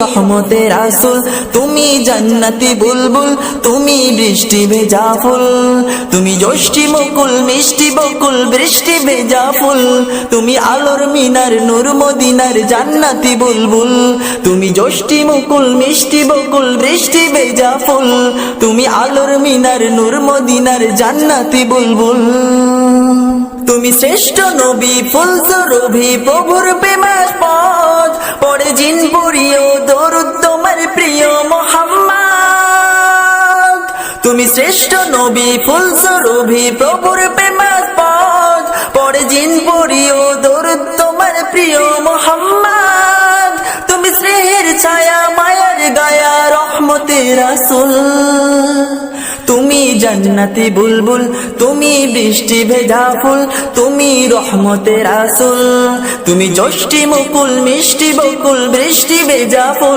রহমতের রাসূল, তুমি জান্নাতি বুলবুল, তুমি বৃষ্টি ভেজা ফুল, তুমি যষ্টি মুকুল মিষ্টি বকুল বৃষ্টি ভেজা ফুল, তুমি আলোর মিনার নূর মদিনার জান্নাতি বুলবুল, তুমি যষ্টি মুকুল মিষ্টি বকুল বৃষ্টি ভেজা ফুল, তুমি আলোর মিনার নূর মদিনার জান্নাতি বুলবুল। তুমি শ্রেষ্ঠ নবী ফুল সুরভি প্রভুর প্রেমাস্পদ, পড়ে জিন পুরিও দরুদ তোমার প্রিয় মুহাম্মদ। তুমি শ্রেষ্ঠ নবী ফুল সুরভি প্রভুর প্রেমাস্পদ, পড়ে জিন পুরিও দরুদ তোমার প্রিয় মুহাম্মদ। তুমি স্নেহের ছায়া মায়ার গায়া রহমতের রাসূল, তুমি জান্নাতি বুলবুল, তুমি বৃষ্টি ভেজা ফুল, তুমি রহমতের রাসূল, তুমি যষ্টি মুকুল মিষ্টি বকুল বৃষ্টি ভেজা ফুল।